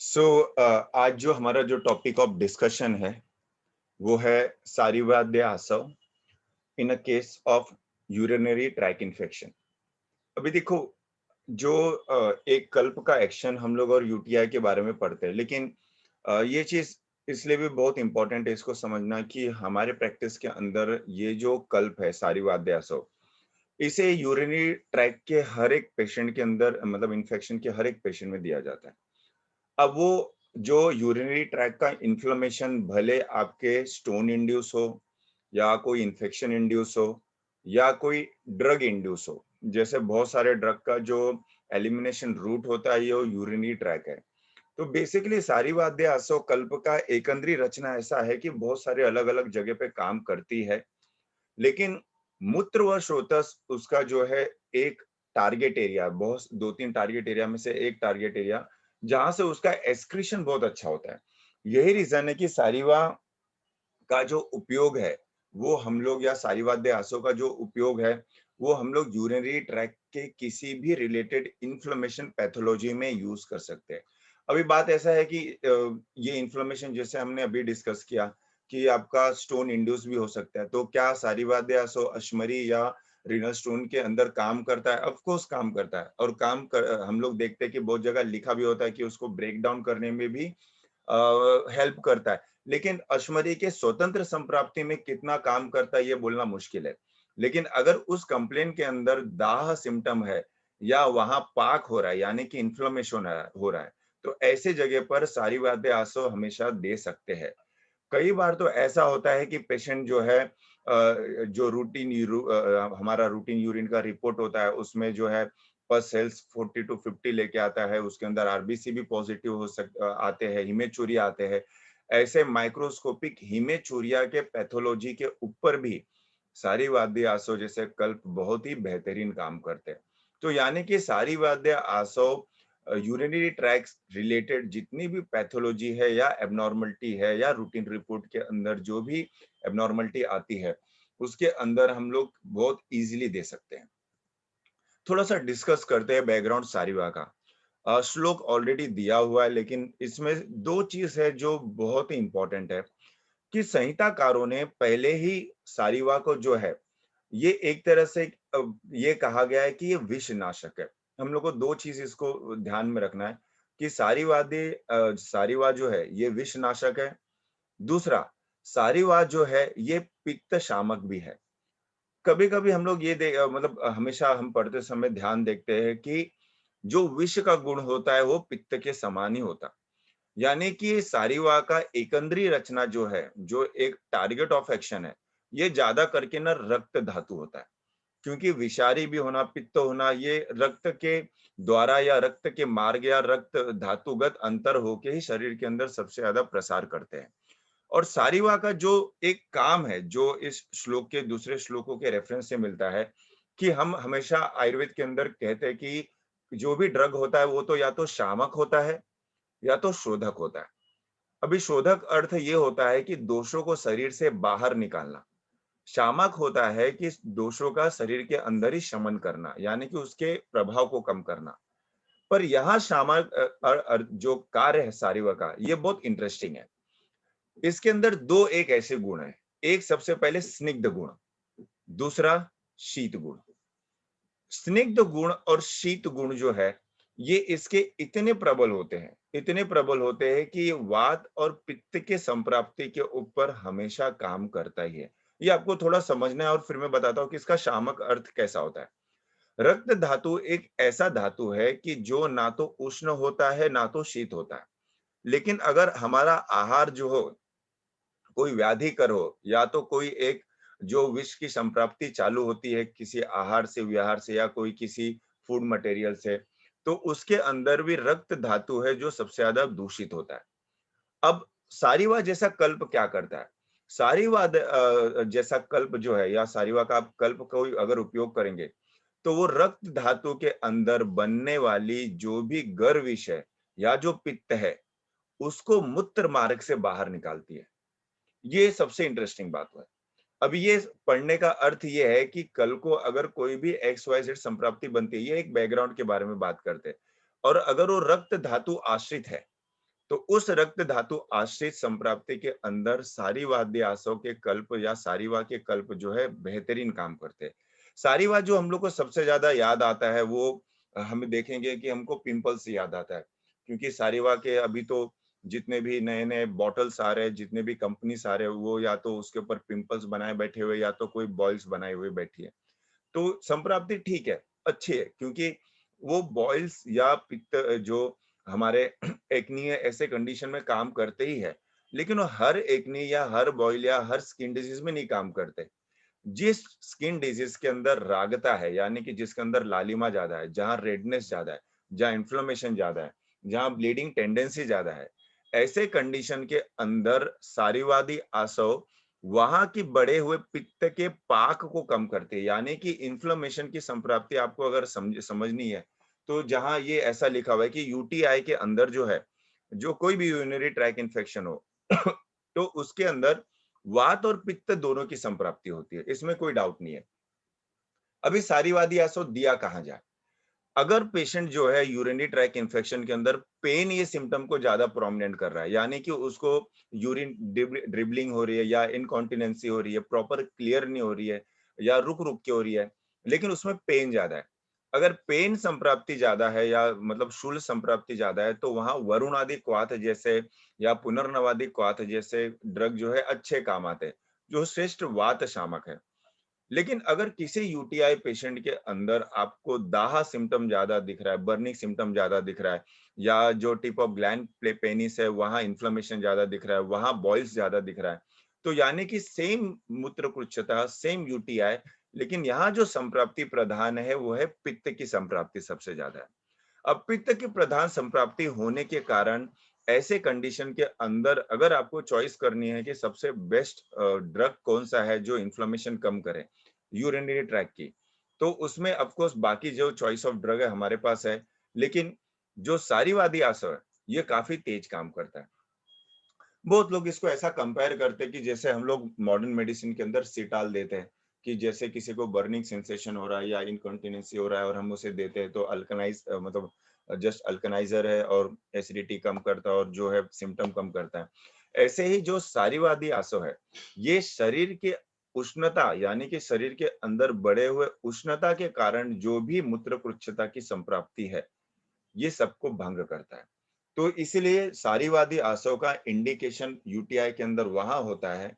सो आज जो हमारा जो टॉपिक ऑफ डिस्कशन है वो है सारीवाद्य आसव in a case of urinary tract infection. अभी देखो, जो एक कल्प का एक्शन हम लोग और यूटीआई के बारे में पढ़ते हैं, लेकिन ये चीज इसलिए भी बहुत इंपॉर्टेंट है इसको समझना कि हमारे प्रैक्टिस के अंदर ये जो कल्प है सारीवाद्य आसव, इसे यूरिनरी ट्रैक के हर एक पेशेंट के अंदर, मतलब इन्फेक्शन के हर एक पेशेंट में दिया जाता है। अब वो जो यूरिनरी ट्रैक का इन्फ्लेमेशन भले आपके स्टोन इंड्यूस हो या कोई इन्फेक्शन इंड्यूस हो या कोई ड्रग इंड्यूस हो, जैसे बहुत सारे ड्रग का जो एलिमिनेशन रूट होता है ये यूरिनरी ट्रैक है। तो बेसिकली सारीवाद्य आसव कल्प का एकंदरी रचना ऐसा है कि बहुत सारे अलग अलग जगह पे काम करती है, लेकिन मूत्र व स्रोतस उसका जो है एक टारगेट एरिया, बहुत दो तीन टारगेट एरिया में से एक टारगेट एरिया जहां से उसका एक्सक्रीशन बहुत अच्छा होता है। यही रीजन है कि सारीवा का जो उपयोग है वो हम लोग, या सारीवाद्य आसव का जो उपयोग है वो हम लोग यूरिनरी ट्रैक के किसी भी रिलेटेड इन्फ्लेमेशन पैथोलॉजी में यूज कर सकते हैं। अभी बात ऐसा है कि ये इन्फ्लेमेशन जैसे हमने अभी डिस्कस किया कि आपका स्टोन इंड्यूस भी हो सकता है, तो क्या सारीवाद्य आसव अश्मरी या रीनल स्टोन के अंदर काम करता है? ऑफ कोर्स काम करता है, और हम लोग देखते हैं कि बहुत जगह लिखा भी होता है कि उसको ब्रेक डाउन करने में भी हेल्प करता है। लेकिन अश्मरी के स्वतंत्र संप्राप्ति में कितना काम करता है ये बोलना मुश्किल है। लेकिन अगर उस कंप्लेन के अंदर दाह सिम्टम है या वहां पाक हो रहा है, यानी कि इन्फ्लेमेशन हो रहा है, तो ऐसे जगह पर सारीवाद्य आसव हमेशा दे सकते हैं। कई बार तो ऐसा होता है कि पेशेंट जो है जो हमारा रूटीन यूरिन का रिपोर्ट होता है उसमें जो है पस सेल्स 40 टू 50 लेके आता है, उसके अंदर आरबीसी भी पॉजिटिव आते हैं, हिमेचूरिया आते हैं। ऐसे माइक्रोस्कोपिक हिमेचूरिया के पैथोलॉजी के ऊपर भी सारीवाद्य आसव जैसे कल्प बहुत ही बेहतरीन काम करते हैं। तो यानी कि सारीवाद्य आसव यूरिनरी ट्रैक्स रिलेटेड जितनी भी पैथोलॉजी है या एबनॉर्मलिटी है या रूटीन रिपोर्ट के अंदर जो भी एबनॉर्मलिटी आती है उसके अंदर हम लोग बहुत इजीली दे सकते हैं। थोड़ा सा डिस्कस करते हैं बैकग्राउंड सारीवा का। श्लोक ऑलरेडी दिया हुआ है, लेकिन इसमें दो चीज है जो बहुत ही इंपॉर्टेंट है कि संहिताकारों ने पहले ही सारीवा को जो है ये एक तरह से ये कहा गया है कि ये विष नाशक है। हम लोग को दो चीज इसको ध्यान में रखना है कि सारीवा जो है ये विष नाशक है। दूसरा, सारीवा जो है ये पित्त शामक भी है। कभी कभी हम लोग मतलब हमेशा हम पढ़ते समय ध्यान देखते हैं कि जो विष का गुण होता है वो पित्त के समान ही होता है। यानी कि सारीवा का एकंदरी रचना जो है, जो एक टारगेट ऑफ एक्शन है, ये ज्यादा करके ना रक्त धातु होता है। क्योंकि विषारी भी होना, पित्त होना, ये रक्त के द्वारा या रक्त के मार्ग या रक्त धातुगत अंतर होके ही शरीर के अंदर सबसे ज्यादा प्रसार करते हैं। और सारीवा का जो एक काम है, जो इस श्लोक के दूसरे श्लोकों के रेफरेंस से मिलता है, कि हम हमेशा आयुर्वेद के अंदर कहते हैं कि जो भी ड्रग होता है वो तो या तो शामक होता है या तो शोधक होता है। अभी शोधक अर्थ ये होता है कि दोषों को शरीर से बाहर निकालना। शामक होता है कि दोषों का शरीर के अंदर ही शमन करना, यानी कि उसके प्रभाव को कम करना। पर यहाँ शामक जो कार्य है सारीवा का, ये बहुत इंटरेस्टिंग है। इसके अंदर दो एक ऐसे गुण है। एक सबसे पहले स्निग्ध गुण, दूसरा शीत गुण। स्निग्ध गुण और शीत गुण जो है ये इसके इतने प्रबल होते हैं, इतने प्रबल होते हैं कि ये वात और पित्त के संप्राप्ति के ऊपर हमेशा काम करता ही है। ये आपको थोड़ा समझना है और फिर मैं बताता हूँ कि इसका शामक अर्थ कैसा होता है। रक्त धातु एक ऐसा धातु है कि जो ना तो उष्ण होता है ना तो शीत होता है। लेकिन अगर हमारा आहार जो हो कोई व्याधि कर हो, या तो कोई एक जो विष की संप्राप्ति चालू होती है किसी आहार से, विहार से, या कोई किसी फूड मटेरियल से, तो उसके अंदर भी रक्त धातु है जो सबसे ज्यादा दूषित होता है। अब सारीवा जैसा कल्प क्या करता है? सारीवाद जैसा कल्प जो है, या सारीवा का आप कल्प को अगर उपयोग करेंगे तो वो रक्त धातु के अंदर बनने वाली जो भी गर्विश है या जो पित्त है उसको मूत्र मार्ग से बाहर निकालती है। ये सबसे इंटरेस्टिंग बात है। अब ये पढ़ने का अर्थ ये है कि कल को अगर कोई भी एक्स वाई जेड संप्राप्ति बनती है, ये एक बैकग्राउंड के बारे में बात करते हैं, और अगर वो रक्त धातु आश्रित है तो उस रक्त धातु आश्रित संप्राप्ति के अंदर सारीवाद्य आसव के कल्प या सारीवा के कल्प जो है बेहतरीन काम करते हैं। सारीवा जो हम लोग को सबसे ज्यादा याद आता है वो हम देखेंगे कि हमको पिंपल्स याद आता है, क्योंकि सारीवा के अभी तो जितने भी नए नए बॉटल्स आ रहे हैं, जितने भी कंपनीज आ रहे हैं, वो या तो उसके ऊपर पिंपल्स बनाए बैठे हुए या तो कोई बॉयल्स बनाए हुए बैठी है। तो संप्राप्ति ठीक है, अच्छी है, क्योंकि वो बॉइल्स या पित्त जो हमारे एक्नी है ऐसे कंडीशन में काम करते ही है, लेकिन वो हर एक्नी या हर बॉइल या हर स्किन डिजीज में नहीं काम करते। जिस स्किन डिजीज के अंदर रागता है, यानी कि जिसके अंदर लालिमा ज्यादा है, जहां रेडनेस ज्यादा है, जहां इन्फ्लेमेशन ज्यादा है, जहां ब्लीडिंग टेंडेंसी ज्यादा है, ऐसे कंडीशन के अंदर सारीवादी आसव वहां की बढ़े हुए पित्त के पाक को कम करते हैं। यानी कि इन्फ्लेमेशन की संप्राप्ति आपको अगर समझनी है, तो जहां ये ऐसा लिखा हुआ है कि यूटीआई के अंदर जो है, जो कोई भी यूरिनरी ट्रैक इन्फेक्शन हो तो उसके अंदर वात और पित्त दोनों की संप्राप्ति होती है, इसमें कोई डाउट नहीं है। अभी सारीवादी आसो दिया कहाँ जाए? अगर पेशेंट जो है यूरिनरी ट्रैक इन्फेक्शन के अंदर पेन ये सिम्टम को ज्यादा प्रोमिनेंट कर रहा है, यानी कि उसको यूरिन ड्रिबलिंग हो रही है या इनकॉन्टिनेंसी हो रही है, प्रॉपर क्लियर नहीं हो रही है या रुक रुक के हो रही है, लेकिन उसमें पेन ज्यादा है। अगर पेन संप्राप्ति ज्यादा है या मतलब शूल संप्राप्ति ज्यादा है, तो वहां वरुण आदि क्वाथ जैसे या पुनर्नवादी क्वाथ जैसे ड्रग जो है अच्छे काम आते हैं, जो श्रेष्ठ वात शामक है। लेकिन अगर किसी यूटीआई पेशेंट के अंदर आपको दाह सिम्टम ज्यादा दिख रहा है, बर्निंग सिम्टम ज्यादा दिख रहा है, या जो टिप ऑफ ग्लैंड पेनिस है वहां इन्फ्लेमेशन ज्यादा दिख रहा है, वहां बॉइल्स ज्यादा दिख रहा है, तो यानी कि सेम मूत्रकुच्छता, सेम यूटीआई, लेकिन यहाँ जो संप्राप्ति प्रधान है वो है पित्त की संप्राप्ति सबसे ज्यादा है। अब पित्त की प्रधान संप्राप्ति होने के कारण ऐसे कंडीशन के अंदर अगर आपको चॉइस करनी है कि सबसे बेस्ट ड्रग कौन सा है जो इन्फ्लेमेशन कम करे यूरिनरी ट्रैक की, तो उसमें ऑफ कोर्स बाकी जो चॉइस ऑफ ड्रग है हमारे पास है, लेकिन जो सारीवादी आसव है ये काफी तेज काम करता है। बहुत लोग इसको ऐसा कंपेयर करते हैं कि जैसे हम लोग मॉडर्न मेडिसिन के अंदर सिटाल देते हैं, कि जैसे किसी को बर्निंग सेंसेशन हो रहा है या इनकॉन्टिनेंसी हो रहा है और हम उसे देते हैं तो अल्कनाइज मतलब जस्ट अल्कनाइजर है और एसिडिटी कम करता है और जो है सिम्टम कम करता है। ऐसे ही जो सारीवादी आसव है, ये शरीर के उष्णता यानी कि शरीर के अंदर बढ़े हुए उष्णता के कारण जो भी मूत्रकृच्छता की संप्राप्ति है, ये सबको भंग करता है। तो इसीलिए सारीवादी आसव का इंडिकेशन यूटीआई के अंदर वहां होता है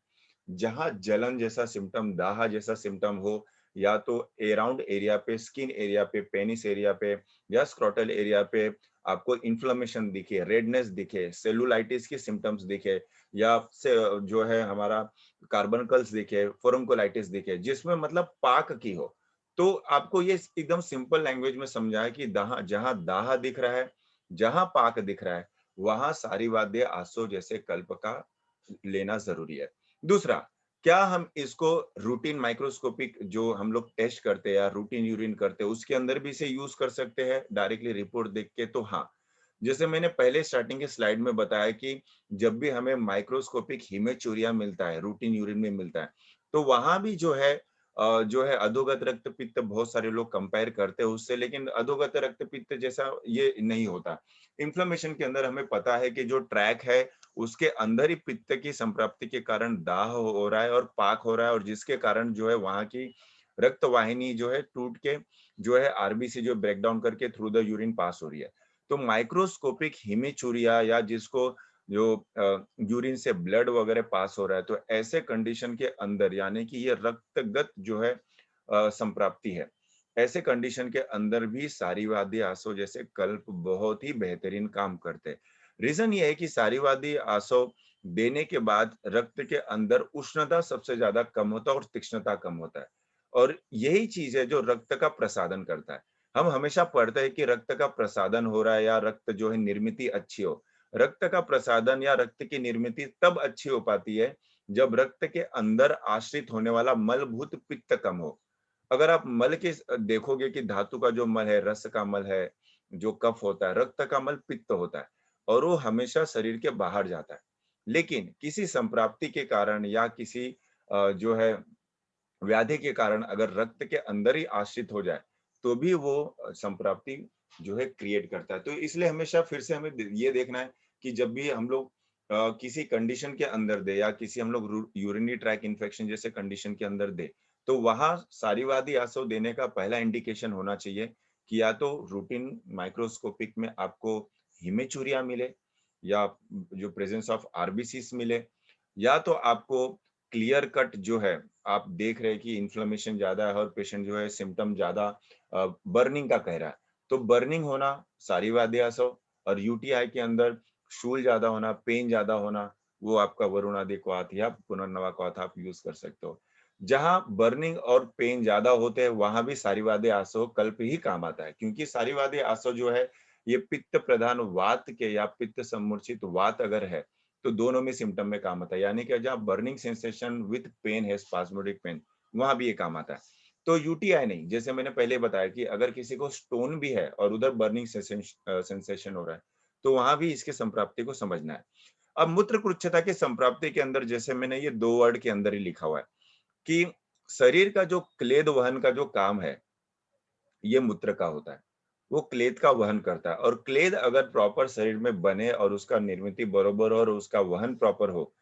जहां जलन जैसा सिम्टम, दाह जैसा सिम्टम हो, या तो अराउंड एरिया पे, स्किन एरिया पे, पेनिस एरिया पे या स्क्रोटल एरिया पे आपको इन्फ्लेमेशन दिखे, रेडनेस दिखे, सेलुलाइटिस की सिम्टम्स दिखे, या से जो है हमारा कार्बनकल्स दिखे, फोरमकोलाइटिस दिखे, जिसमें मतलब पाक की हो, तो आपको ये एकदम सिंपल लैंग्वेज में समझाया कि दाह, जहां दाह दिख रहा है, जहां पाक दिख रहा है, वहां सारीवाद्य आसो जैसे कल्प का लेना जरूरी है। दूसरा, क्या हम इसको रूटीन माइक्रोस्कोपिक जो हम लोग टेस्ट करते हैं या रूटीन यूरिन करते हैं उसके अंदर भी इसे यूज कर सकते हैं डायरेक्टली रिपोर्ट देख के? तो हाँ, जैसे मैंने पहले स्टार्टिंग के स्लाइड में बताया कि जब भी हमें माइक्रोस्कोपिक हिमेचूरिया मिलता है, रूटीन यूरिन में मिलता है, तो वहां भी जो है अधोगत रक्तपित्त बहुत सारे लोग कंपेयर करते हैं उससे, लेकिन अधोगत रक्तपित्त जैसा ये नहीं होता। इन्फ्लेमेशन के अंदर हमें पता है कि जो ट्रैक है उसके अंदर ही पित्त की संप्राप्ति के कारण दाह हो रहा है और पाक हो रहा है, और जिसके कारण जो है वहां की रक्त वाहिनी जो है टूट के जो है आरबीसी जो ब्रेक डाउन करके थ्रू द यूरिन पास हो रही है। तो माइक्रोस्कोपिक हिमेचूरिया या जिसको जो यूरिन से ब्लड वगैरह पास हो रहा है, तो ऐसे कंडीशन के अंदर यानी कि ये रक्तगत जो है संप्राप्ति है, ऐसे कंडीशन के अंदर भी सारीवादी आसो जैसे कल्प बहुत ही बेहतरीन काम करते हैं। रीजन ये है कि सारीवादी आसो देने के बाद रक्त के अंदर उष्णता सबसे ज्यादा कम होता है और तीक्ष्णता कम होता है, और यही चीज है जो रक्त का प्रसादन करता है। हम हमेशा पढ़ते हैं कि रक्त का प्रसादन हो रहा है या रक्त जो है निर्मित अच्छी हो। रक्त का प्रसादन या रक्त की निर्मित तब अच्छी हो पाती है जब रक्त के अंदर आश्रित होने वाला मलभूत पित्त कम हो। अगर आप मल के देखोगे कि धातु का जो मल है, रस का मल है, जो कफ होता है, रक्त का मल पित्त होता है और वो हमेशा शरीर के बाहर जाता है। लेकिन किसी संप्राप्ति के कारण या किसी जो है व्याधि के कारण अगर रक्त के अंदर ही आश्रित हो जाए, तो भी वो संप्राप्ति जो है क्रिएट करता है। तो इसलिए हमेशा फिर से हमें ये देखना है कि जब भी हम लोग किसी कंडीशन के अंदर दे या किसी हम लोग यूरिनरी ट्रैक इन्फेक्शन जैसे कंडीशन के अंदर दे, तो वहां सारीवादी आसव देने का पहला इंडिकेशन होना चाहिए कि या तो रूटीन माइक्रोस्कोपिक में आपको हिमेचुरिया मिले, या जो प्रेजेंस ऑफ आरबीसीस मिले, या तो आपको क्लियर कट जो है आप देख रहे हैं कि इन्फ्लेमेशन ज्यादा है और पेशेंट जो है सिम्टम ज्यादा बर्निंग का कह रहा है, तो बर्निंग होना सारीवादी आसव, और यूटीआई के अंदर शूल ज्यादा होना, पेन ज्यादा होना, वो आपका वरुणादि क्वाथ या पुनर्नवा क्वाथ आप यूज कर सकते हो। जहां बर्निंग और पेन ज्यादा होते हैं वहां भी सारीवादी आसव कल्प ही काम आता है, क्योंकि सारीवादी आसव जो है ये पित्त प्रधान वात के या पित्त सम्मूर्छित वात अगर है तो दोनों में सिम्टम में काम आता है, यानी कि जहाँ बर्निंग सेंसेशन विथ पेन है, स्पास्मोडिक पेन, वहां भी ये काम आता है। तो यूटीआई नहीं, जैसे मैंने पहले बताया कि अगर किसी को स्टोन भी है और उधर बर्निंग सेंसेशन हो रहा है, तो वहां भी इसके संप्राप्ति को समझना है। अब मूत्र कुच्छता के संप्राप्ति के अंदर जैसे मैंने ये 2 वर्ड के अंदर ही लिखा हुआ है कि शरीर का जो क्लेद वहन का जो काम है, ये मूत्र का होता है। वो क्लेद का वहन करता है, और क्लेद अगर प्रॉपर शरीर में बने और उसका निर्मिति बरोबर हो और उसका वहन प्रॉपर हो,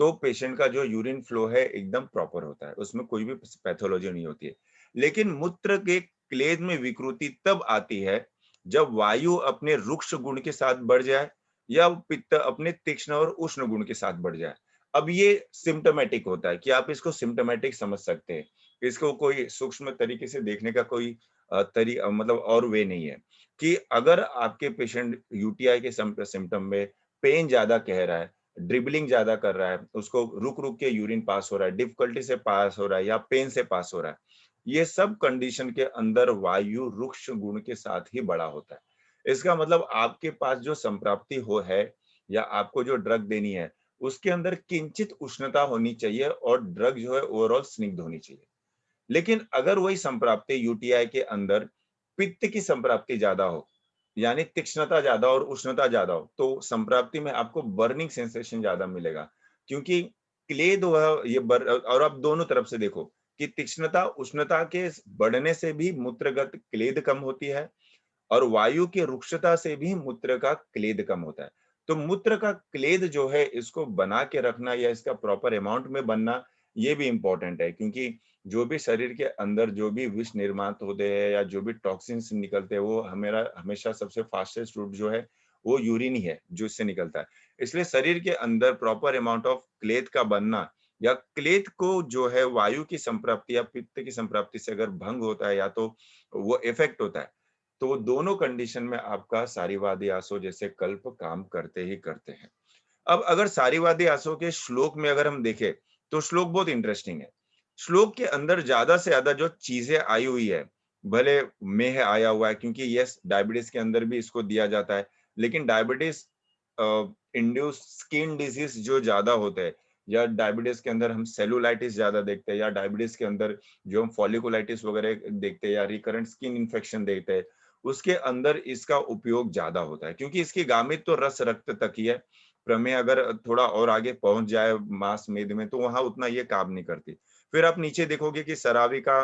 तो पेशेंट का जो यूरिन फ्लो है एकदम प्रॉपर होता है, उसमें कोई भी पैथोलॉजी नहीं होती है। लेकिन मूत्र के क्लेद में विकृति तब आती है जब वायु अपने रुक्ष गुण के साथ बढ़ जाए या पित्त अपने तीक्ष्ण और उष्ण गुण के साथ बढ़ जाए। अब ये सिम्टोमेटिक होता है कि आप इसको सिम्टोमेटिक समझ सकते हैं, इसको कोई सूक्ष्म तरीके से देखने का कोई मतलब और वे नहीं है कि अगर आपके पेशेंट यूटीआई के सिम्टम में पेन ज्यादा कह रहा है, ड्रिबलिंग ज्यादा कर रहा है, उसको रुक रुक के यूरिन पास हो रहा है, डिफिकल्टी से पास हो रहा है या पेन से पास हो रहा है, ये सब कंडीशन के अंदर वायु रुक्ष गुण के साथ ही बड़ा होता है। इसका मतलब आपके पास जो संप्राप्ति हो है या आपको जो ड्रग देनी है, उसके अंदर किंचित उष्णता होनी चाहिए और ड्रग जो है ओवरऑल स्निग्ध होनी चाहिए। लेकिन अगर वही संप्राप्ति यूटीआई के अंदर पित्त की संप्राप्ति ज्यादा हो, यानी तीक्ष्णता ज्यादा और उष्णता ज्यादा हो, तो संप्राप्ति में आपको बर्निंग सेंसेशन ज्यादा मिलेगा, क्योंकि क्लेद वह ये और आप दोनों तरफ से देखो कि तीक्ष्णता उष्णता के बढ़ने से भी मूत्रगत क्लेद कम होती है और वायु की रुक्षता से भी मूत्र का क्लेद कम होता है। तो मूत्र का क्लेद जो है इसको बना के रखना या इसका प्रॉपर अमाउंट में बनना, ये भी इंपॉर्टेंट है, क्योंकि जो भी शरीर के अंदर जो भी विष निर्मात होते हैं या जो भी टॉक्सिन्स निकलते हैं, वो हमेरा हमेशा सबसे फास्टेस्ट रूट जो है वो यूरिन ही है जो इससे निकलता है। इसलिए शरीर के अंदर प्रॉपर अमाउंट ऑफ क्लेद का बनना या क्लेद को जो है वायु की संप्राप्ति या पित्त की संप्राप्ति से अगर भंग होता है या तो वो इफेक्ट होता है, तो दोनों कंडीशन में आपका सारीवादी आसव जैसे कल्प काम करते ही करते हैं। अब अगर सारीवादी आसव के श्लोक में अगर हम देखें, तो श्लोक बहुत इंटरेस्टिंग है। श्लोक के अंदर ज्यादा से ज्यादा जो चीजें आई हुई है, भले मेह आया हुआ है क्योंकि यस डायबिटीज के अंदर भी इसको दिया जाता है, लेकिन डायबिटीज इंड्यूस स्किन डिजीज जो ज्यादा होते हैं, या डायबिटीज के अंदर हम सेलुलाइटिस ज्यादा देखते हैं, या डायबिटीज के अंदर जो हम फॉलिकुलाइटिस वगैरह देखते हैं या रिकरेंट स्किन इन्फेक्शन देखते हैं, उसके अंदर इसका उपयोग ज्यादा होता है, क्योंकि इसकी गामित तो रस रक्त तक ही है। प्रमेय अगर थोड़ा और आगे पहुंच जाए मांस मेद में, तो वहां उतना ये काम नहीं करती। फिर आप नीचे देखोगे कि सराविका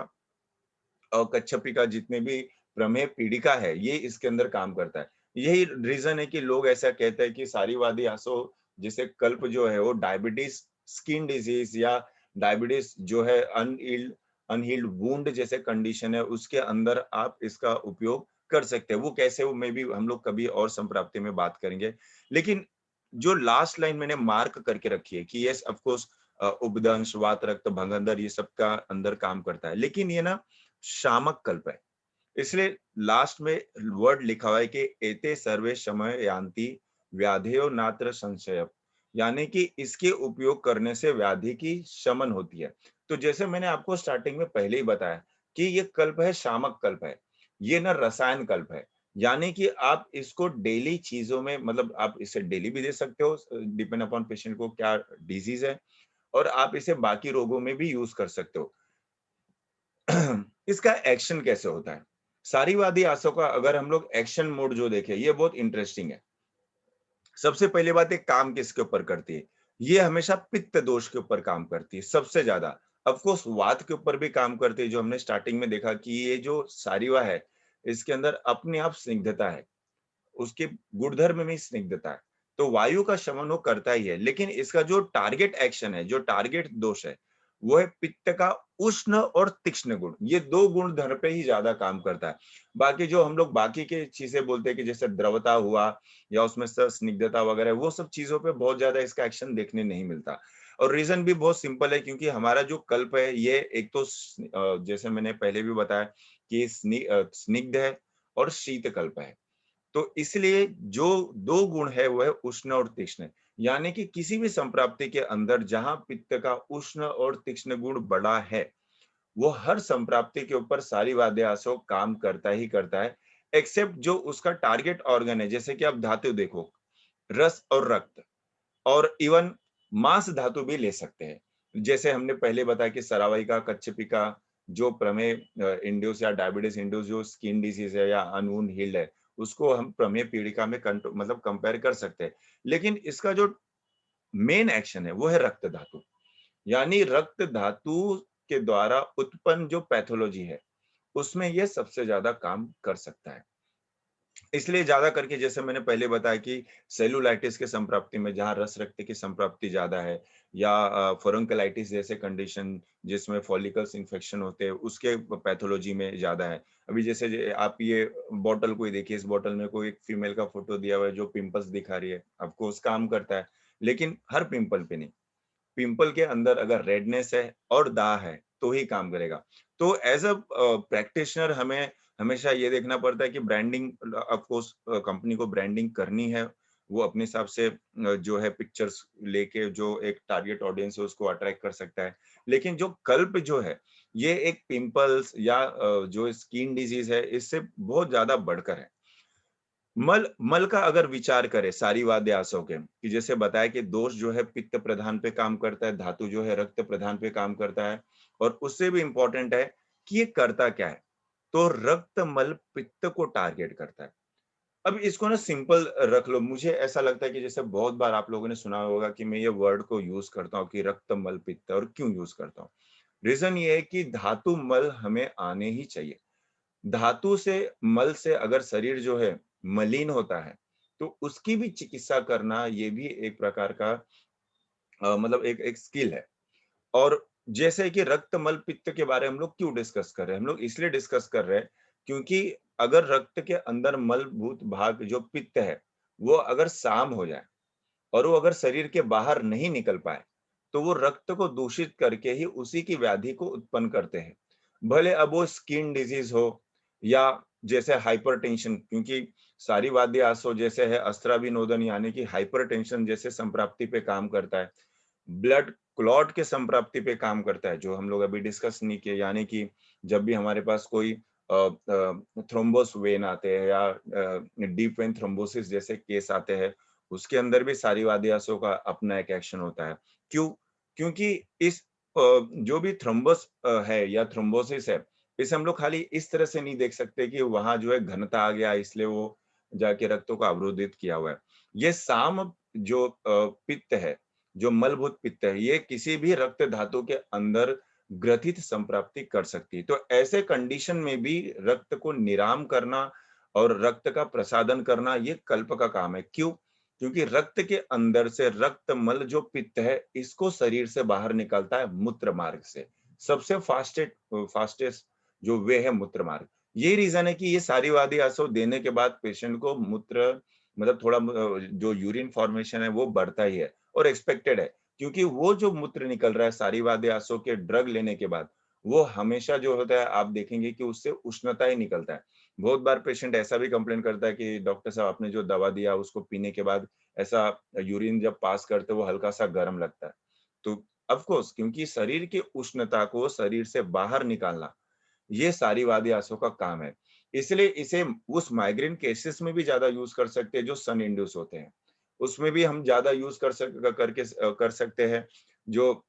और कच्छपिका जितने भी प्रमेय पीड़िका है, ये इसके अंदर काम करता है। यही रीजन है कि लोग ऐसा कहते हैं कि सारीवादी आसव जैसे कल्प जो है वो डायबिटीज स्किन डिजीज या डायबिटीज जो है अनहील्ड वुंड जैसे कंडीशन है, उसके अंदर आप इसका उपयोग कर सकते हैं। वो कैसे, वो मे भी हम लोग कभी और संप्राप्ति में बात करेंगे। लेकिन जो लास्ट लाइन मैंने मार्क करके रखी है कि यस ऑफ कोर्स उपदंश वात रक्त भंगंदर ये सबका अंदर काम करता है, लेकिन ये ना शामक कल्प है। इसलिए लास्ट में वर्ड लिखा हुआ है कि एते सर्वे समय यान्ति व्याधेयो नात्र संशय, यानी कि इसके उपयोग करने से व्याधि की शमन होती है। तो जैसे मैंने आपको स्टार्टिंग में पहले ही बताया कि ये कल्प है, शामक कल्प है, ये ना रसायन कल्प है, यानी कि आप इसको डेली चीजों में, मतलब आप इसे डेली भी दे सकते हो डिपेंड अपॉन पेशेंट को क्या डिजीज है, और आप इसे बाकी रोगों में भी यूज कर सकते हो। इसका एक्शन कैसे होता है? सारीवादी आसव का अगर हम लोग एक्शन मोड जो देखें, ये बहुत इंटरेस्टिंग है। सबसे पहली बात, एक काम किसके ऊपर करती है? ये हमेशा पित्त दोष के ऊपर काम करती है सबसे ज्यादा। ऑफ कोर्स वात के ऊपर भी काम करती है, जो हमने स्टार्टिंग में देखा कि ये जो सारीवा है, इसके अंदर अपने आप स्निग्धता है, उसके गुणधर्म में स्निग्धता है। तो वायु का शमन वो करता ही है, लेकिन इसका जो टारगेट एक्शन है, जो टारगेट दोष है, वो है पित्त का उष्ण और तीक्ष्ण गुण। ये 2 गुण धर पे ही ज्यादा काम करता है। बाकी जो हम लोग बाकी के चीजें बोलते हैं कि जैसे द्रवता हुआ या उसमें स्निग्धता वगैरह, वो सब चीजों पे बहुत ज्यादा इसका एक्शन देखने नहीं मिलता। और रीजन भी बहुत सिंपल है, क्योंकि हमारा जो कल्प है ये एक तो जैसे मैंने पहले भी बताया कि स्निग्ध है और शीत कल्प है। तो इसलिए जो 2 गुण है वह है उष्ण और तीक्ष्ण। यानी कि किसी भी संप्राप्ति के अंदर जहां पित्त का उष्ण और तीक्ष्ण गुण बड़ा है, वो हर संप्राप्ति के ऊपर सारी वाद्यासो काम करता ही करता है, एक्सेप्ट जो उसका टारगेट ऑर्गन है। जैसे कि आप धातु देखो, रस और रक्त, और इवन मांस धातु भी ले सकते हैं। जैसे हमने पहले बताया कि सराविका, कच्छपिका, जो प्रमेय इंड्यूस या डायबिटीज इंड्यूस जो स्किन डिजीज है या अनवुंड हील्ड है, उसको हम प्रमेय पीड़िका में मतलब कंपेयर कर सकते हैं। लेकिन इसका जो मेन एक्शन है वो है रक्त धातु। यानी रक्त धातु के द्वारा उत्पन्न जो पैथोलॉजी है, उसमें ये सबसे ज्यादा काम कर सकता है। इसलिए ज्यादा करके जैसे मैंने पहले बताया कि सेलुलाइटिस के संप्राप्ति में जहां रस रक्त की संप्राप्ति ज्यादा है, या फोरंकलाइटिस जैसे कंडीशन जिसमें फॉलिकल्स इन्फेक्शन होते हैं, उसके पैथोलॉजी में ज्यादा है। अभी जैसे आप ये बॉटल को ही देखिए, इस बॉटल में कोई एक फीमेल का फोटो दिया हुआ है जो पिंपल्स दिखा रही है, आपको उस काम करता है, लेकिन हर पिंपल पे नहीं। पिंपल के अंदर अगर रेडनेस है और दाग है तो ही काम करेगा। तो एज अ प्रैक्टिशनर हमें हमेशा ये देखना पड़ता है कि ब्रांडिंग, ऑफ कोर्स कंपनी को ब्रांडिंग करनी है, वो अपने हिसाब से जो है पिक्चर्स लेके जो एक टारगेट ऑडियंस है उसको अट्रैक्ट कर सकता है। लेकिन जो कल्प जो है, ये एक पिंपल्स या जो स्किन डिजीज है, इससे बहुत ज्यादा बढ़कर है। मल मल का अगर विचार करें सारी वाद्यासों के, कि जैसे बताया कि दोष जो है पित्त प्रधान पे काम करता है, धातु जो है रक्त प्रधान पे काम करता है, और उससे भी इंपॉर्टेंट है कि ये करता क्या है। तो रक्त मल पित्त को टारगेट करता है। अब इसको ना सिंपल रख लो। मुझे ऐसा लगता है कि जैसे बहुत बार आप लोगों ने सुना होगा कि मैं ये वर्ड को यूज करता हूँ कि रक्त मल पित्त, और क्यों यूज करता हूँ। रीजन ये है कि धातु मल हमें आने ही चाहिए। धातु से, मल से अगर शरीर जो है मलिन होता है, तो उसकी भी चिकित्सा करना ये भी एक प्रकार का मतलब एक एक स्किल है। और जैसे कि रक्त मल पित्त के बारे में हम लोग क्यों डिस्कस कर रहे हैं, हम लोग इसलिए डिस्कस कर रहे हैं क्योंकि अगर रक्त के अंदर मलभूत भाग जो पित्त है, वो अगर साम हो जाए और वो अगर शरीर के बाहर नहीं निकल पाए, तो वो रक्त को दूषित करके ही उसी की व्याधि को उत्पन्न करते हैं। भले अब वो स्किन डिजीज हो या जैसे हाइपरटेंशन, क्योंकि सारी वाद्य आसो जैसे है अस्त्राभिनोदन यानी कि हाइपरटेंशन जैसे संप्राप्ति पे काम करता है, ब्लड क्लॉट के संप्राप्ति पे काम करता है, जो हम लोग अभी डिस्कस नहीं किए। यानी कि जब भी हमारे पास कोई थ्रोम्बोस वेन आते हैं या डीप वेन थ्रोम्बोसिस जैसे केस आते हैं, उसके अंदर भी सारी वादियासों का अपना एक एक्शन होता है। क्यों? क्योंकि इस जो भी थ्रोम्बस है या थ्रोम्बोसिस है, इसे हम लोग खाली इस तरह से नहीं देख सकते कि वहां जो है घनता आ गया इसलिए वो जाके रक्तों को अवरोधित किया हुआ है। ये साम जो पित्त है, जो मलभूत पित्त है, ये किसी भी रक्त धातु के अंदर ग्रथित संप्राप्ति कर सकती है। तो ऐसे कंडीशन में भी रक्त को निराम करना और रक्त का प्रसादन करना ये कल्प का काम है। क्यों? क्योंकि रक्त के अंदर से रक्त मल जो पित्त है, इसको शरीर से बाहर निकलता है मूत्र मार्ग से। सबसे फास्टेस्ट जो वे है मूत्र मार्ग। यही रीजन है कि ये सारी वादी आसव देने के बाद पेशेंट को मूत्र मतलब थोड़ा जो यूरिन फॉर्मेशन है वो बढ़ता ही है, और एक्सपेक्टेड है, क्योंकि वो जो मूत्र निकल रहा है सारी वादी आसव के ड्रग लेने के बाद, वो हमेशा जो होता है आप देखेंगे कि उससे उष्णता ही निकलता है। बहुत बार पेशेंट ऐसा भी कंप्लेन करता है कि डॉक्टर साहब आपने जो दवा दिया उसको पीने के बाद ऐसा यूरिन जब पास करते वो हल्का सा गर्म लगता है। तो ऑफ कोर्स क्योंकि शरीर की उष्णता को शरीर से बाहर निकालना ये सारी वादी आंसू का काम है। इसलिए इसे उस माइग्रेन केसेस में भी ज्यादा यूज कर सकते हैं जो सन इंड्यूस होते हैं। उसमें भी हम ज्यादा यूज कर सकते हैं। जो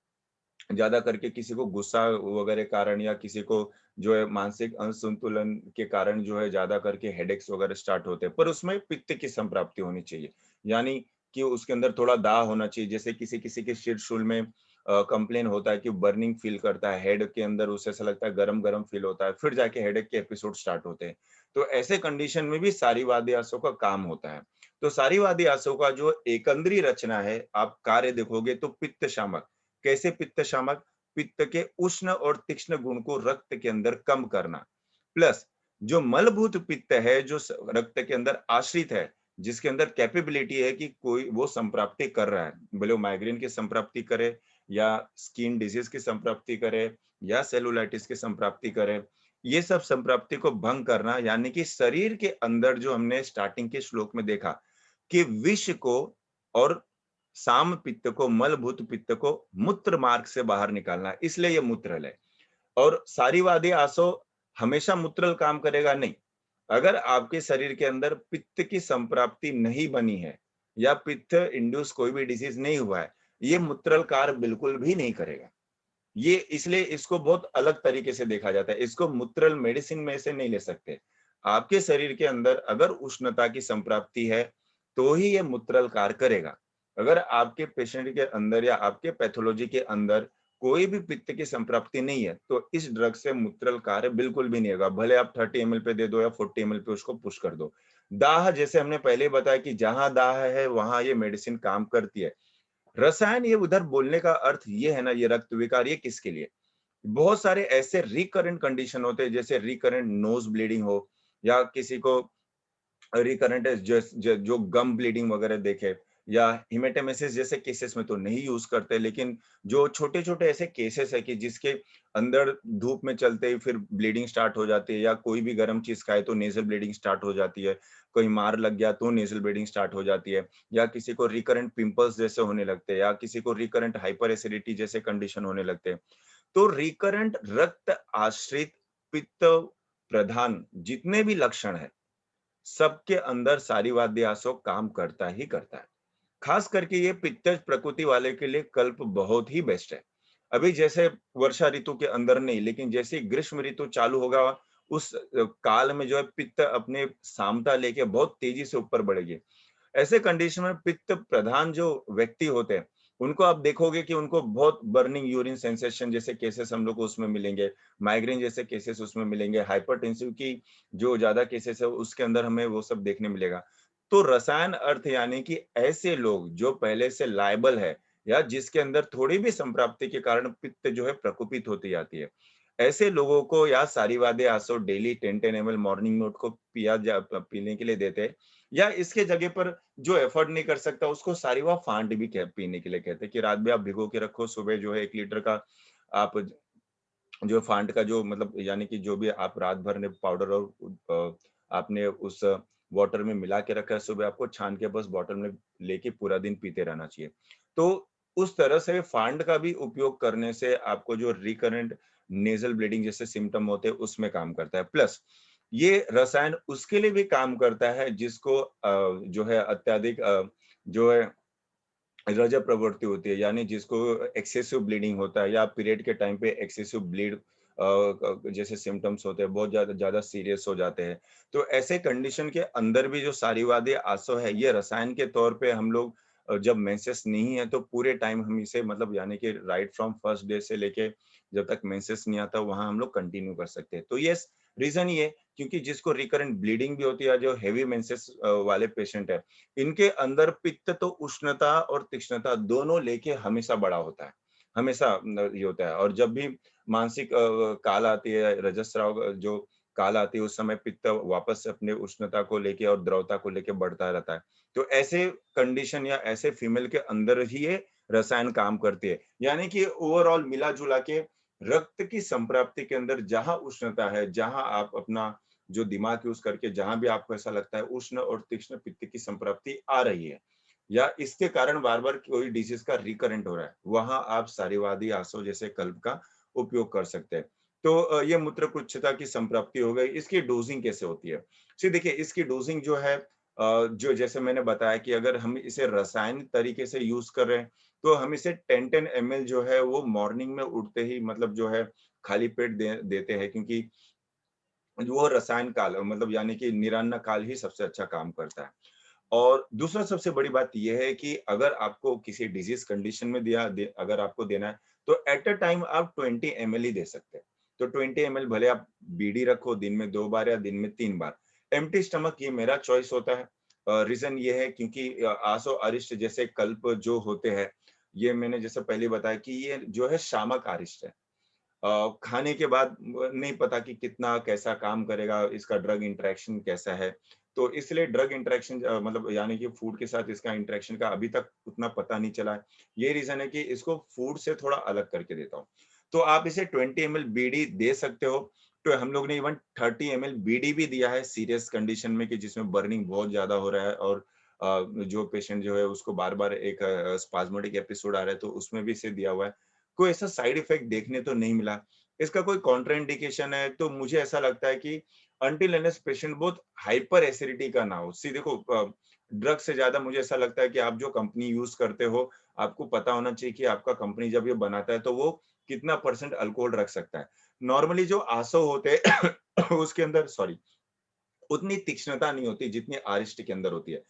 ज्यादा करके किसी को गुस्सा वगैरह कारण या किसी को जो है मानसिक असंतुलन के कारण जो है ज्यादा करके हेडेक्स वगैरह स्टार्ट होते हैं, पर उसमें पित्त की संप्राप्ति होनी चाहिए। यानी कि उसके अंदर थोड़ा दाह होना चाहिए। जैसे किसी किसी के शीर्ष शूल में कंप्लेन होता है कि बर्निंग फील करता है, हेड के अंदर उसे ऐसा लगता है गरम-गरम फील होता है, फिर जाके हेडेक के एपिसोड स्टार्ट होते हैं। तो ऐसे कंडीशन में भी सारीवादी आसव का काम होता है। तो सारीवादी आसव का जो एकंदरी रचना है, आप कार्य देखोगे तो पित्त शामक। कैसे पित्त शामक? पित्त के उष्ण और तीक्ष्ण गुण को रक्त के अंदर कम करना। प्लस जो मलभूत पित्त है, जो रक्त के अंदर आश्रित है, जिसके अंदर कैपेबिलिटी है कि कोई वो संप्राप्ति कर रहा है, भले वो माइग्रेन की संप्राप्ति करे या स्किन डिजीज की संप्राप्ति करे या सेलुलाइटिस की संप्राप्ति करे, ये सब संप्राप्ति को भंग करना, यानी कि शरीर के अंदर जो हमने स्टार्टिंग के श्लोक में देखा कि विष को और साम पित्त को, मलभूत पित्त को मूत्र मार्ग से बाहर निकालना, इसलिए ये मूत्रल है। और सारीवादी आसव हमेशा मूत्रल काम करेगा नहीं। अगर आपके शरीर के अंदर पित्त की संप्राप्ति नहीं बनी है या पित्त इंड्यूस कोई भी डिसीज नहीं हुआ है, ये मूत्रल कार्य बिल्कुल भी नहीं करेगा। ये इसलिए इसको बहुत अलग तरीके से देखा जाता है। इसको मूत्रल मेडिसिन में से नहीं ले सकते। आपके शरीर के अंदर अगर उष्णता की संप्राप्ति है, तो ही ये मूत्रल कार्य करेगा। अगर आपके पेशेंट के अंदर या आपके पैथोलॉजी के अंदर कोई भी पित्त की संप्राप्ति नहीं है, तो इस ड्रग से मूत्रल कार्य बिल्कुल भी नहीं होगा। भले आप 30 एमएल पे दे दो या 40 एमएल पे उसको पुश कर दो। दाह, जैसे हमने पहले बताया कि जहां दाह है, वहां ये मेडिसिन काम करती है। रसायन, ये उधर बोलने का अर्थ ये है ना, ये रक्त विकार, ये किसके लिए? बहुत सारे ऐसे रिकरेंट कंडीशन होते हैं, जैसे रिकरेंट नोज ब्लीडिंग हो या किसी को रिकरेंट जो गम ब्लीडिंग वगैरह देखे, या हिमेटेमेसिस जैसे केसेस में तो नहीं यूज करते, लेकिन जो छोटे-छोटे ऐसे केसेस है कि जिसके अंदर धूप में चलते ही फिर ब्लीडिंग स्टार्ट हो जाती है, या कोई भी गर्म चीज खाए तो नेजल ब्लीडिंग स्टार्ट हो जाती है, कोई मार लग गया तो नेजल ब्लीडिंग स्टार्ट हो जाती है, या किसी को रिकरेंट पिंपल्स जैसे होने लगते हैं, या किसी को रिकरेंट हाइपर एसिडिटी जैसे कंडीशन होने लगते हैं। तो रिकरेंट रक्त आश्रित पित्त प्रधान जितने भी लक्षण है, सबके अंदर सारीवाद्य आसव काम करता ही करता है। खास करके ये पित्त प्रकृति वाले के लिए कल्प बहुत ही बेस्ट है। अभी जैसे वर्षा ऋतु के अंदर नहीं, लेकिन जैसे ही ग्रीष्म ऋतु चालू होगा, उस काल में जो है पित्त अपने सामता लेके बहुत तेजी से ऊपर बढ़ेगी। ऐसे कंडीशन में पित्त प्रधान जो व्यक्ति होते हैं, उनको आप देखोगे कि उनको बहुत बर्निंग यूरिन सेंसेशन जैसे केसेस हम लोग को उसमें मिलेंगे, माइग्रेन जैसे केसेस उसमें मिलेंगे, हाइपरटेंसिव की जो ज्यादा केसेस है उसके अंदर हमें वो सब देखने मिलेगा। तो रसायन अर्थ यानी कि ऐसे लोग जो पहले से लायबल है, या जिसके अंदर थोड़ी भी संप्राप्ति के कारण पित्त जो है प्रकोपित होती जाती है, ऐसे लोगों को या सारीवादे आसो डेली 10-10 ml मॉर्निंग नोट को पीने के लिए देते हैं, या इसके जगह पर जो एफर्ट नहीं कर सकता उसको सारीवा फांट भी पीने के लिए कहते हैं कि रात में आप भिगो के रखो, सुबह जो है 1 लीटर का आप जो फांट का जो मतलब यानी कि जो भी आप रात भर ने पाउडर और आपने उस वाटर में मिला के रखा है, सुबह आपको छान के बस बॉटल में लेके पूरा दिन पीते रहना चाहिए। तो उस तरह से फांड का भी उपयोग करने से आपको जो रिकरेंट नेजल ब्लीडिंग जैसे सिम्टम होते हैं उसमें काम करता है। प्लस ये रसायन उसके लिए भी काम करता है जिसको जो है अत्यधिक जो है रजः प्रवृत्ति होती है, यानी जिसको एक्सेसिव ब्लीडिंग होता है, या पीरियड के टाइम पे एक्सेसिव ब्लीड जैसे सिम्टम्स होते हैं, बहुत ज्यादा ज्यादा सीरियस हो जाते हैं। तो ऐसे कंडीशन के अंदर भी जो सारीवादी आसव है, ये रसायन के तौर पे हम लोग जब मेंसेस नहीं है तो पूरे टाइम हम इसे मतलब यानी कि राइट फ्रॉम फर्स्ट डे से लेके जब तक मेंसेस नहीं आता वहां हम लोग कंटिन्यू कर सकते हैं। तो यस, रीजन ये, क्योंकि जिसको रिकरेंट ब्लीडिंग भी होती है, जो हेवी मेंसेस वाले पेशेंट है, इनके अंदर पित्त तो उष्णता और तीक्ष्णता दोनों लेके हमेशा बड़ा होता है, हमेशा ये होता है। और जब भी मानसिक काल आती है, रजस्राव जो काल आती है, उस समय पित्त वापस से अपने उष्णता को लेके और द्रवता को लेके बढ़ता रहता है। तो ऐसे कंडीशन या ऐसे फीमेल के अंदर ही ये रसायन काम करती है, यानी कि ओवरऑल मिला जुला के रक्त की संप्राप्ति के अंदर जहां उष्णता है, जहां आप अपना जो दिमाग यूज करके जहां भी आपको ऐसा लगता है उष्ण और तीक्ष्ण पित्त की संप्राप्ति आ रही है, या इसके कारण बार बार कोई डिजीज का रिकरेंट हो रहा है, वहां आप सारीवादी आसव जैसे कल्प का उपयोग कर सकते हैं। तो ये मूत्रकुच्छता की संप्राप्ति हो गई। इसकी डोजिंग कैसे होती है? जी देखिए, इसकी डोजिंग जो है जो जैसे मैंने बताया कि अगर हम इसे रासायनिक तरीके से यूज कर रहे हैं, तो हम इसे 10-10 ml जो है वो मॉर्निंग में उठते ही मतलब जो है खाली पेट देते हैं, क्योंकि वो रसायन काल मतलब यानी कि निरान्न काल ही सबसे अच्छा काम करता है। और दूसरा सबसे बड़ी बात यह है कि अगर आपको किसी डिजीज कंडीशन में अगर आपको देना है तो एट अ टाइम आप 20 ml ही दे सकते हैं। तो 20 ml भले आप बीडी रखो दिन में 2 बार या दिन में 3 बार। एम्प्टी स्टमक ये मेरा चॉइस होता है। रीजन ये है क्योंकि आसो अरिष्ट जैसे कल्प जो होते हैं, ये मैंने जैसे पहले बताया कि ये जो है शामक अरिष्ट है। खाने के बाद नहीं पता कि कितना कैसा काम करेगा, इसका ड्रग इंटरेक्शन कैसा है। तो इसलिए ड्रग इंटरेक्शन मतलब यानी कि फूड के साथ इसका इंटरेक्शन का अभी तक उतना पता नहीं चला है। ये रीज़न है कि इसको फूड से थोड़ा अलग करके देता हूँ। तो आप इसे 20 ml बीडी दे सकते हो। तो हम लोग ने इवन 30 ml बीडी भी दिया है सीरियस कंडीशन में कि जिसमें बर्निंग बहुत ज़्यादा हो रहा है और जो पेशेंट जो है उसको बार-बार एक स्पाज़्मेटिक एपिसोड आ रहा है तो उसमें भी इसे दिया हुआ है। कोई ऐसा साइड इफेक्ट देखने तो नहीं मिला। इसका कोई कॉन्ट्राइंडिकेशन है तो मुझे ऐसा लगता है कि अनटिल अनलेस पेशेंट बहुत हाइपर एसिडिटी का ना हो। सी देखो ड्रग से ज़्यादा मुझे ऐसा लगता है कि आप जो कंपनी यूज़ करते हो, आपको पता होना चाहिए कि आपका कंपनी जब ये बनाता है तो वो कितना परसेंट अल्कोहल रख सकता है। नॉर्मली जो आसो होते हैं उसके अंदर सॉरी उतनी तीक्ष्णता नहीं होती जितनी आरिष्ट के अंदर होती है।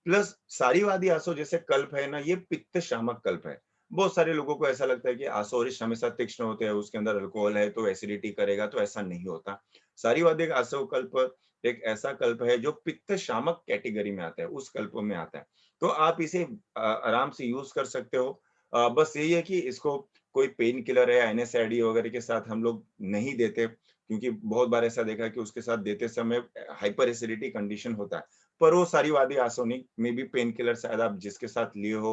प्लस सारीवादी आसो जैसे कल्प है ना, ये पित्त शामक कल्प है। बहुत सारे लोगों को ऐसा लगता है कि आसो अरिष्ट हमेशा तीक्ष्ण होते हैं, उसके अंदर अल्कोहल है तो एसिडिटी करेगा, तो ऐसा नहीं होता। सारीवादी आसो कल्प एक ऐसा कल्प है जो पित्त शामक कैटेगरी में आता है, उस कल्प में आता है। तो आप इसे आराम से यूज कर सकते हो। बस यही है कि इसको कोई पेन किलर है, एनएसएआईडी वगैरह के साथ हम लोग नहीं देते। क्योंकि बहुत बार ऐसा देखा है कि उसके साथ देते समय हाइपर एसिडिटी कंडीशन होता है। पर वो सारीवादी आसोनिक में भी पेन किलर शायद आप जिसके साथ लिए हो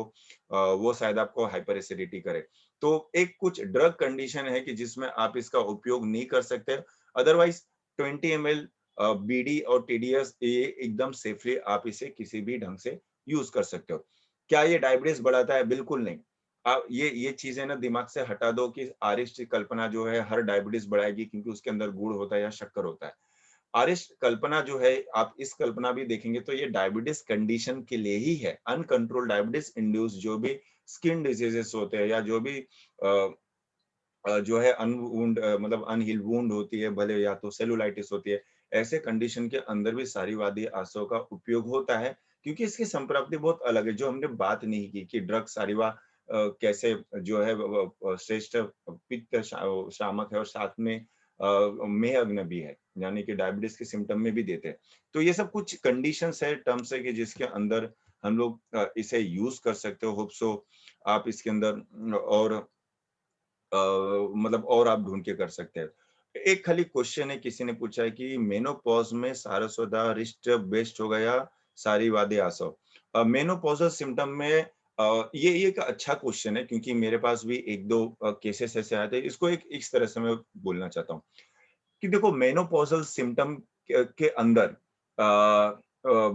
वो शायद आपको हाइपर एसिडिटी करे। तो एक कुछ ड्रग कंडीशन है कि जिसमें आप इसका उपयोग नहीं कर सकते। अदरवाइज 20 ml बीडी और टीडीएस ये एकदम सेफली आप इसे किसी भी ढंग से यूज कर सकते हो। क्या ये डायबिटीज बढ़ाता है? बिल्कुल नहीं। आप ये चीजें ना दिमाग से हटा दो कि आरिष्ट की कल्पना जो है हर डायबिटीज बढ़ाएगी क्योंकि उसके अंदर गुड़ होता है या शक्कर होता है। आरिष्ट कल्पना जो है आप इस कल्पना भी देखेंगे तो ये डायबिटीज कंडीशन के लिए ही है। अनकंट्रोल्ड डायबिटीज इंड्यूस जो भी स्किन डिजीजेस होते हैं या जो भी जो है अनवुंड मतलब अनहील्ड वुंड होती है, भले या तो सेलुलाइटिस होती है, ऐसे कंडीशन के अंदर भी सारीवादी आसव का उपयोग होता है क्योंकि इसकी संप्राप्ति बहुत अलग है। जो हमने बात नहीं की कि ड्रग सारीवा कैसे जो है श्रेष्ठ पित्त शामक है और साथ में मेह अग्न भी है, यानी कि डायबिटीज के सिम्टम में भी देते हैं। तो ये सब कुछ कंडीशंस है, टर्म्स है कि जिसके अंदर हम लोग इसे यूज कर सकते हो। होप सो आप इसके अंदर और मतलब और आप ढूँढ के कर सकते हैं। एक खाली क्वेश्चन है, किसी ने पूछा है कि मेनोपॉज़ में सारस्वता रिष्ट बेस्ट होगा या सारीवादी आसव? मेनोपॉज़ल सिम्पटम में ये एक अच्छा क्वेश्चन है क्योंकि मेरे पास भी 1-2 केसेस ऐसे आए थे। इसको एक इस तरह से मैं बोलना चाहता हूँ कि देखो मेनोपॉज़ल सिम्पटम के अंदर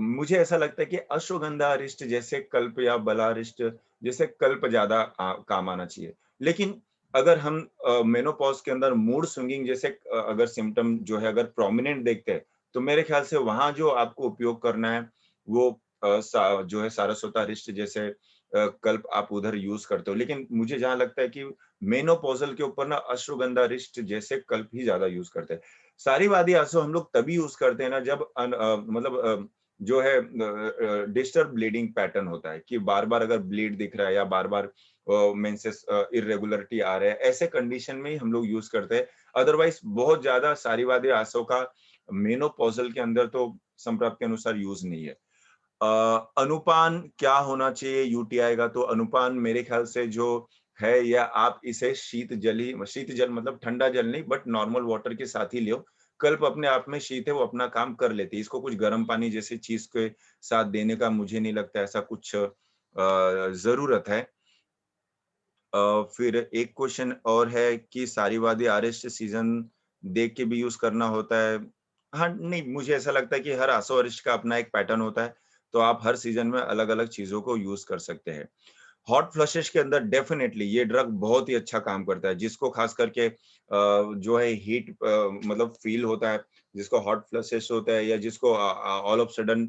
मुझे ऐसा लगता है कि अश्वगंधा अरिष्ट जैसे कल्प या बलारिष्ट जैसे कल्प ज़्यादा काम आना चाहिए। लेकिन अगर हम मेनोपॉज़ के अंदर मूड स्विंगिंग जैसे अगर सिम्पटम जो है अगर प्रोमिनेंट देखते हैं, तो मेरे ख्याल से वहाँ जो आपको उपयोग करना है वो जो है सारस्वता अरिष्ट जैसे कल्प आप उधर यूज़ करते हो। लेकिन मुझे जहाँ लगता है कि मेनोपॉज़ल के ऊपर ना अश्वगंधा अरिष्ट जैसे कल्प ही ज़्यादा यूज़ करते हैं। सारीवादी आंसू हम लोग तभी यूज़ करते हैं ना जब मतलब जो है डिस्टर्ब ब्लीडिंग पैटर्न होता है कि बार-बार अगर ब्लीड दिख रहा है या बार-बार मेंसेस इर्रेगुलरिटी आ रहा है, ऐसे कंडीशन में ही हम लोग यूज़ करते हैं। अदरवाइज़ बहुत ज़्यादा सारीवादी आंसू का मेनोपॉज़ल के अंदर तो संप्राप्त के अनुसार यूज़ नहीं है। अनुपान क्या होना चाहिए यूटीआई का? तो अनुपान मेरे ख्याल से जो है या आप इसे शीत जल मतलब ठंडा जल नहीं बट नॉर्मल वाटर के साथ ही लो। कल्प अपने आप में शीत है, वो अपना काम कर लेती है। इसको कुछ गर्म पानी जैसी चीज़ के साथ देने का मुझे नहीं लगता ऐसा कुछ ज़रूरत है। फिर एक क्वेश्चन और है कि सारीवादी आरएस सीज़न देख के भी यूज़ करना होता है। हाँ, नहीं मुझे ऐसा लगता है कि हर आसो अरिष्ट का अपना एक पैटर्न होता है, तो आप हर सीज़न में अलग-अलग चीज़ों को यूज़ कर सकते हैं। हॉट फ्लशेस के अंदर डेफिनिटली ये ड्रग बहुत ही अच्छा काम करता है, जिसको खास करके जो है हीट मतलब फ़ील होता है, जिसको हॉट फ्लशेस होता है या जिसको ऑल ऑफ सडन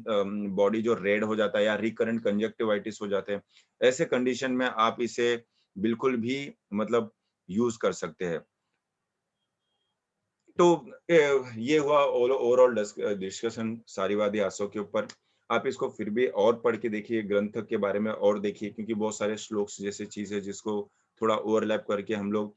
बॉडी जो रेड हो जाता है या रिकरेंट कंजक्टिवाइटिस हो जाते हैं, ऐसे कंडीशन में आप इसे बिल्कुल भी मतलब यूज़ कर सकते हैं। तो ये हुआ ओवरऑल डिस्कशन सारीवादी आसो के ऊपर। आप इसको फिर भी और पढ़ के देखिए, ग्रंथ के बारे में और देखिए, क्योंकि बहुत सारे श्लोक्स जैसे चीज़ है जिसको थोड़ा ओवरलैप करके हम लोग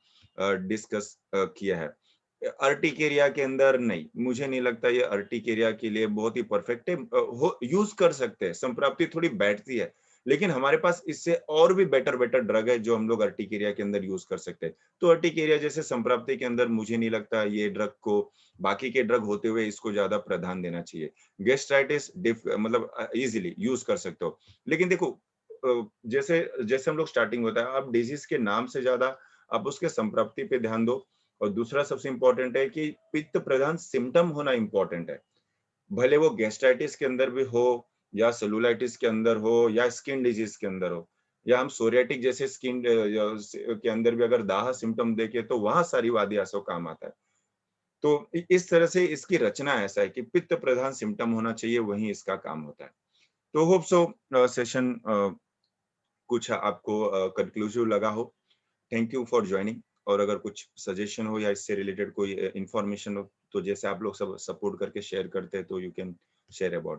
डिस्कस किया है। अर्टिकेरिया के अंदर नहीं, मुझे नहीं लगता ये अर्टिकेरिया के लिए बहुत ही परफेक्ट है। हो यूज़ कर सकते हैं, संप्राप्ति थोड़ी बैठती है, लेकिन हमारे पास इससे और भी बेटर ड्रग है जो हम लोग अर्टिकेरिया के अंदर यूज़ कर सकते हैं। तो अर्टिकेरिया जैसे संप्राप्ति के अंदर मुझे नहीं लगता ये ड्रग को बाकी के ड्रग होते हुए इसको ज़्यादा प्राधान्य देना चाहिए। गैस्ट्राइटिस मतलब ईज़िली यूज़ कर सकते हो। लेकिन देखो जैसे जैसे हम लोग स्टार्टिंग होता है, आप डिजीज़ के नाम से ज़्यादा आप उसके संप्राप्ति पे ध्यान दो। और दूसरा सबसे इम्पोर्टेंट है कि पित्त प्रधान सिम्पटम होना इम्पोर्टेंट है। भले वो गैस्ट्राइटिस के अंदर भी हो, या सेलुलाइटिस के अंदर हो, या स्किन डिजीज के अंदर हो, या हम सोरियाटिक जैसे स्किन के अंदर भी अगर दाह सिम्पटम देखें तो वहां सारीवादी आसव काम आता है। तो इस तरह से इसकी रचना ऐसा है कि पित्त प्रधान सिम्पटम होना चाहिए, वहीं इसका काम होता है। तो होप सो सेशन कुछ आपको कंक्लूसिव लगा हो। Thank you for joining. और अगर कुछ सजेशन हो या इससे रिलेटेड कोई इंफॉर्मेशन हो, तो जैसे आप लोग सब सपोर्ट करके शेयर करते हैं, तो यू कैन शेयर अबाउट